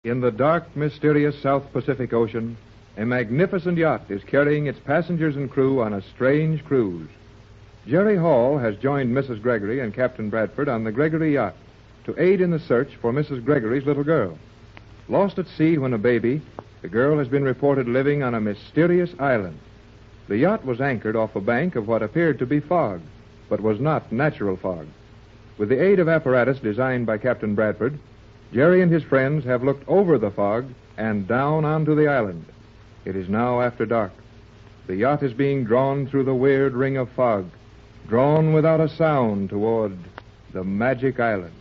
In the dark, mysterious South Pacific Ocean, a magnificent yacht is carrying its passengers and crew on a strange cruise. Jerry Hall has joined Mrs. Gregory and Captain Bradford on the Gregory yacht to aid in the search for Mrs. Gregory's little girl. Lost at sea when a baby, the girl has been reported living on a mysterious island. The yacht was anchored off a bank of what appeared to be fog, but was not natural fog. With the aid of apparatus designed by Captain Bradford, Jerry and his friends have looked over the fog and down onto the island. It is now after dark. The yacht is being drawn through the weird ring of fog, drawn without a sound toward the magic island.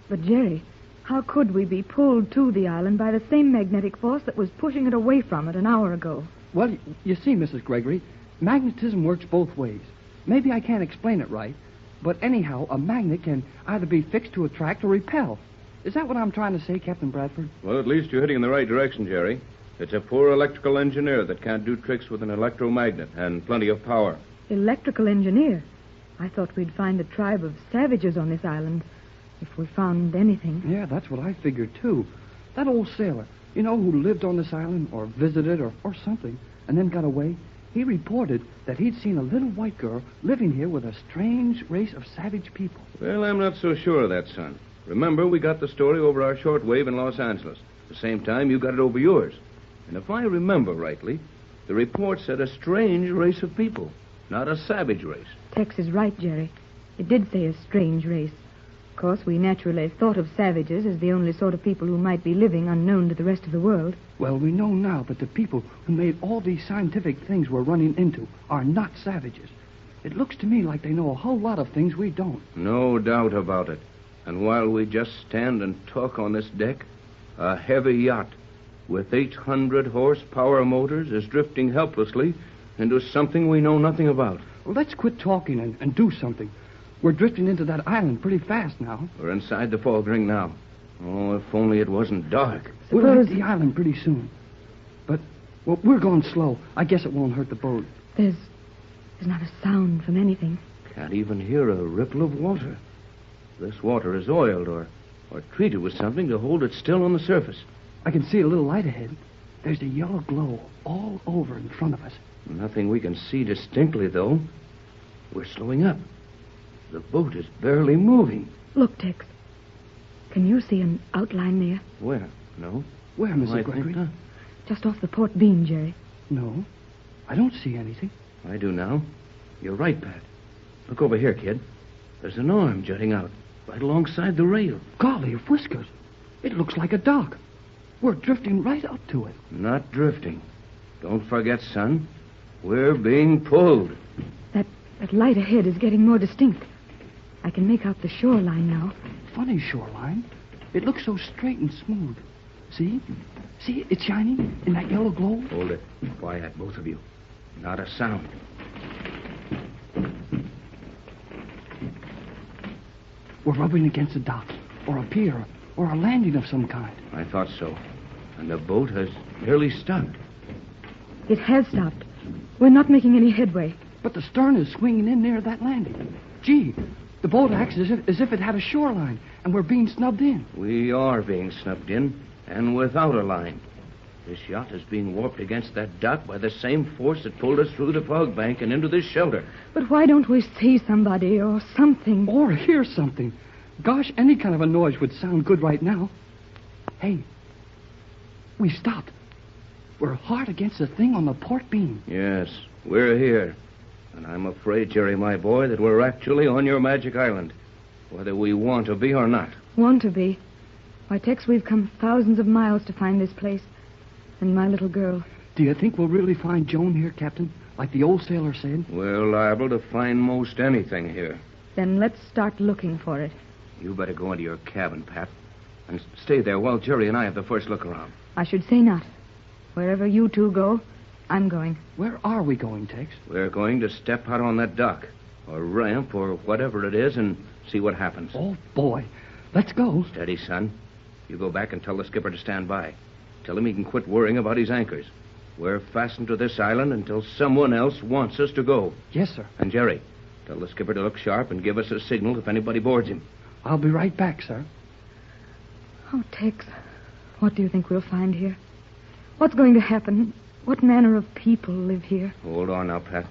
But Jerry, how could we be pulled to the island by the same magnetic force that was pushing it away from it an hour ago? Well, you see, Mrs. Gregory, magnetism works both ways. Maybe I can't explain it right, but anyhow, a magnet can either be fixed to attract or repel. Is that what I'm trying to say, Captain Bradford? Well, at least you're heading in the right direction, Jerry. It's a poor electrical engineer that can't do tricks with an electromagnet and plenty of power. Electrical engineer? I thought we'd find a tribe of savages on this island, if we found anything. Yeah, that's what I figured, too. That old sailor, you know, who lived on this island or visited or something, and then got away, he reported that he'd seen a little white girl living here with a strange race of savage people. Well, I'm not so sure of that, son. Remember, we got the story over our shortwave in Los Angeles. At the same time, you got it over yours. And if I remember rightly, the report said a strange race of people, not a savage race. Tex is right, Jerry. It did say a strange race. Of course, we naturally thought of savages as the only sort of people who might be living unknown to the rest of the world. Well, we know now that the people who made all these scientific things we're running into are not savages. It looks to me like they know a whole lot of things we don't. No doubt about it. And while we just stand and talk on this deck, a heavy yacht with 800 horsepower motors is drifting helplessly into something we know nothing about. Well, let's quit talking and do something. We're drifting into that island pretty fast now. We're inside the fog ring now. Oh, if only it wasn't dark. We'll hit the island pretty soon. But, well, we're going slow. I guess it won't hurt the boat. There's not a sound from anything. Can't even hear a ripple of water. This water is oiled or treated with something to hold it still on the surface. I can see a little light ahead. There's a yellow glow all over in front of us. Nothing we can see distinctly, though. We're slowing up. The boat is barely moving. Look, Tex. Can you see an outline there? Where? No. Where, Mrs. Gregory? Just off the port beam, Jerry. No. I don't see anything. I do now. You're right, Pat. Look over here, kid. There's an arm jutting out right alongside the rail. Golly of whiskers. It looks like a dock. We're drifting right up to it. Not drifting. Don't forget, son. We're being pulled. That light ahead is getting more distinct. I can make out the shoreline now. Funny shoreline. It looks so straight and smooth. See? See, it's shining in that yellow glow. Hold it. Quiet, both of you. Not a sound. We're rubbing against a dock, or a pier, or a landing of some kind. I thought so. And the boat has nearly stopped. It has stopped. We're not making any headway. But the stern is swinging in near that landing. Gee, the boat acts as if it had a shoreline, and we're being snubbed in. We are being snubbed in, and without a line. This yacht is being warped against that dock by the same force that pulled us through the fog bank and into this shelter. But why don't we see somebody or something? Or hear something. Gosh, any kind of a noise would sound good right now. Hey, we stopped. We're hard against the thing on the port beam. Yes, we're here. And I'm afraid, Jerry, my boy, that we're actually on your magic island, whether we want to be or not. Want to be? Why, Tex, we've come thousands of miles to find this place. And my little girl. Do you think we'll really find Joan here, Captain? Like the old sailor said? We're liable to find most anything here. Then let's start looking for it. You better go into your cabin, Pat, and stay there while Jerry and I have the first look around. I should say not. Wherever you two go, I'm going. Where are we going, Tex? We're going to step out on that dock, or ramp, or whatever it is, and see what happens. Oh, boy. Let's go. Steady, son. You go back and tell the skipper to stand by. Tell him he can quit worrying about his anchors. We're fastened to this island until someone else wants us to go. Yes, sir. And Jerry, tell the skipper to look sharp and give us a signal if anybody boards him. I'll be right back, sir. Oh, Tex, What do you think we'll find here? What's going to happen? What manner of people live here? Hold on now, Pat.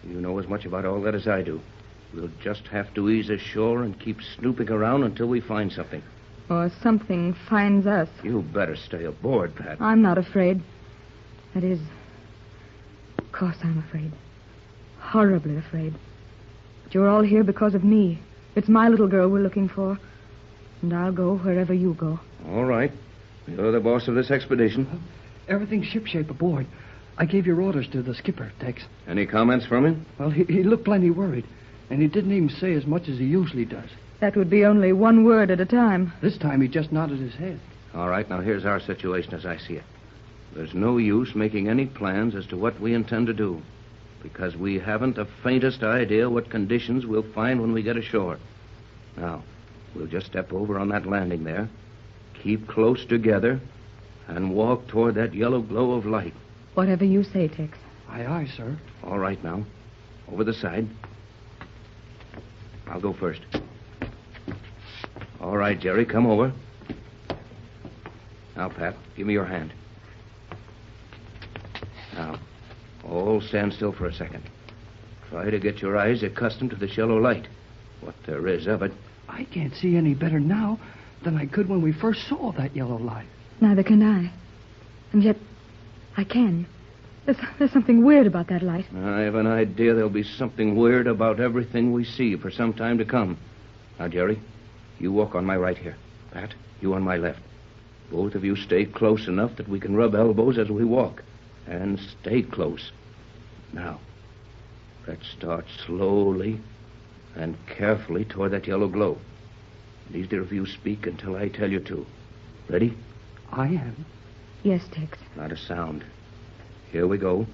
You know as much about all that as I do. We'll just have to ease ashore and keep snooping around until we find something. Or something finds us. You better stay aboard, Pat. I'm not afraid. That is, of course I'm afraid. Horribly afraid. But you're all here because of me. It's my little girl we're looking for. And I'll go wherever you go. All right. You're the boss of this expedition. Everything's shipshape aboard. I gave your orders to the skipper, Tex. Any comments from him? Well, he looked plenty worried, and he didn't even say as much as he usually does. That would be only one word at a time. This time he just nodded his head. All right, now here's our situation as I see it. There's no use making any plans as to what we intend to do, because we haven't the faintest idea what conditions we'll find when we get ashore. Now, we'll just step over on that landing there, keep close together, and walk toward that yellow glow of light. Whatever you say, Tex. Aye, aye, sir. All right, now. Over the side. I'll go first. All right, Jerry, come over. Now, Pat, give me your hand. Now, all stand still for a second. Try to get your eyes accustomed to this yellow light. What there is of it. I can't see any better now than I could when we first saw that yellow light. Neither can I. And yet, I can. There's something weird about that light. I have an idea there'll be something weird about everything we see for some time to come. Now, Jerry, you walk on my right here. Pat, you on my left. Both of you stay close enough that we can rub elbows as we walk. And stay close. Now, let's start slowly and carefully toward that yellow glow. Neither of you speak until I tell you to. Ready? I am. Yes, Tex. Not a sound. Here we go.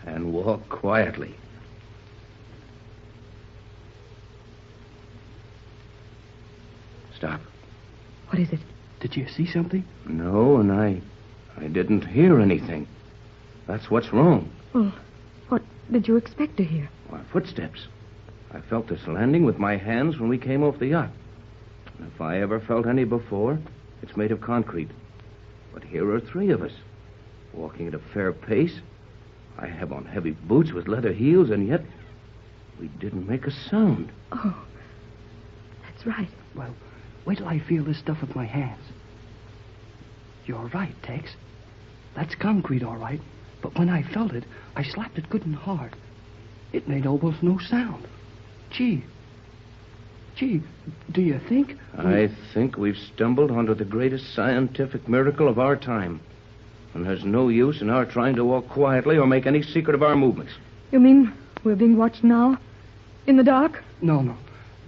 And walk quietly. Stop. What is it? Did you see something? No, and I didn't hear anything. That's what's wrong. Well, what did you expect to hear? Our footsteps. I felt this landing with my hands when we came off the yacht. And if I ever felt any before, it's made of concrete. But here are three of us, walking at a fair pace. I have on heavy boots with leather heels, and yet we didn't make a sound. Oh, that's right. Well, wait till I feel this stuff with my hands. You're right, Tex. That's concrete, all right. But when I felt it, I slapped it good and hard. It made almost no sound. Gee, do you think... I think we've stumbled onto the greatest scientific miracle of our time. And there's no use in our trying to walk quietly or make any secret of our movements. You mean we're being watched now? In the dark? No.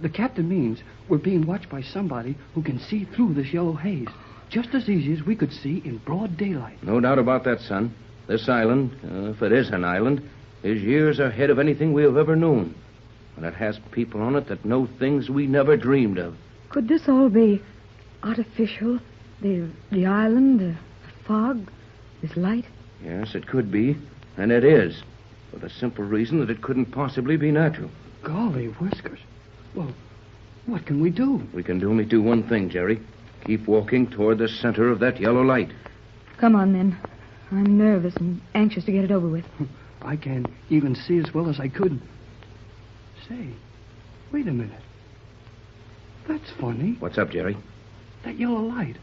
The captain means we're being watched by somebody who can see through this yellow haze, just as easy as we could see in broad daylight. No doubt about that, son. This island, if it is an island, is years ahead of anything we have ever known. And it has people on it that know things we never dreamed of. Could this all be artificial? The island, the fog, this light? Yes, it could be. And it is. For the simple reason that it couldn't possibly be natural. Golly whiskers. Well, what can we do? We can only do one thing, Jerry. Keep walking toward the center of that yellow light. Come on, then. I'm nervous and anxious to get it over with. I can't even see as well as I could. Say, wait a minute. That's funny. What's up, Jerry? That yellow light.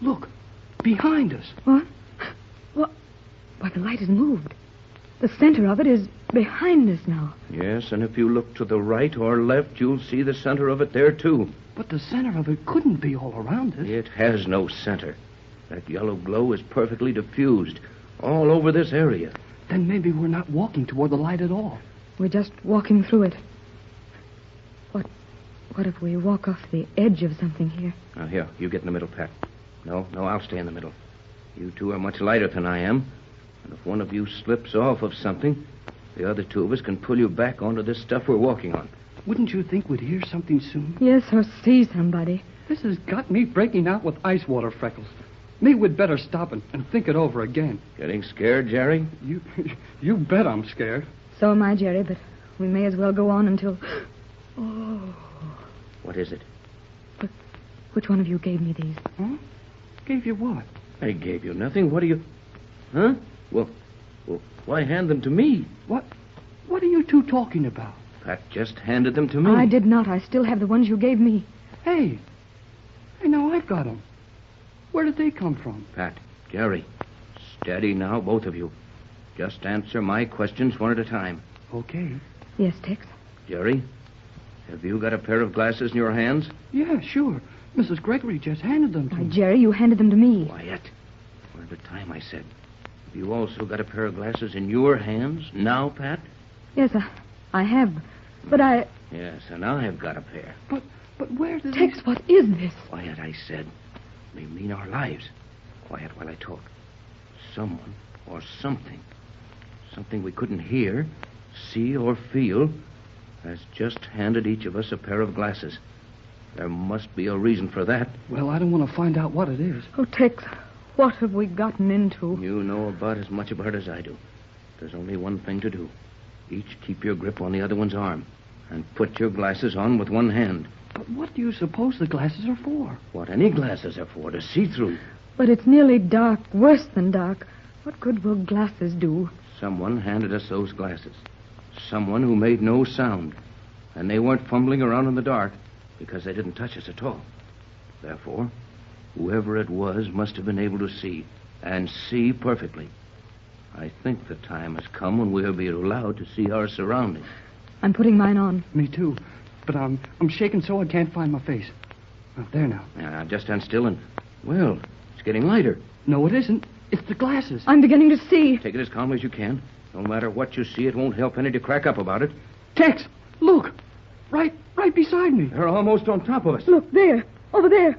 Look, behind us. What? Why, the light has moved. The center of it is behind us now. Yes, and if you look to the right or left, you'll see the center of it there, too. But the center of it couldn't be all around us. It has no center. That yellow glow is perfectly diffused all over this area. Then maybe we're not walking toward the light at all. We're just walking through it. What if we walk off the edge of something here? Now, here, you get in the middle, Pat. No, I'll stay in the middle. You two are much lighter than I am. And if one of you slips off of something, the other two of us can pull you back onto this stuff we're walking on. Wouldn't you think we'd hear something soon? Yes, or see somebody. This has got me breaking out with ice water freckles. Maybe we'd better stop and think it over again. Getting scared, Jerry? You bet I'm scared. So am I, Jerry, but we may as well go on until... Oh. What is it? Which one of you gave me these? Huh? Gave you what? I gave you nothing. What do you... Huh? Well, why hand them to me? What are you two talking about? Pat just handed them to me. I did not. I still have the ones you gave me. Hey, now I've got them. Where did they come from? Pat, Jerry, steady now, both of you. Just answer my questions one at a time. Okay. Yes, Tex. Jerry, have you got a pair of glasses in your hands? Yeah, sure. Mrs. Gregory just handed them to Why, me. Jerry, you handed them to me. Quiet. One at a time, I said. Have you also got a pair of glasses in your hands now, Pat? Yes, I have. But I... Yes, and I've got a pair. But where did Tex, what is this? Quiet, I said. May mean our lives. Quiet while I talk. Someone or something we couldn't hear, see, or feel, has just handed each of us a pair of glasses. There must be a reason for that. Well, I don't want to find out what it is. Oh, Tex, what have we gotten into? You know about as much about it as I do. There's only one thing to do. Each keep your grip on the other one's arm and put your glasses on with one hand. But what do you suppose the glasses are for? What any glasses are for, to see through. But it's nearly dark, worse than dark. What good will glasses do? Someone handed us those glasses. Someone who made no sound. And they weren't fumbling around in the dark because they didn't touch us at all. Therefore, whoever it was must have been able to see, and see perfectly. I think the time has come when we'll be allowed to see our surroundings. I'm putting mine on. Me too. But I'm shaking so I can't find my face. There now. Now, just stand still and... Well, it's getting lighter. No, it isn't. It's the glasses. I'm beginning to see. Take it as calmly as you can. No matter what you see, it won't help any to crack up about it. Tex, look. Right beside me. They're almost on top of us. Look, there. Over there.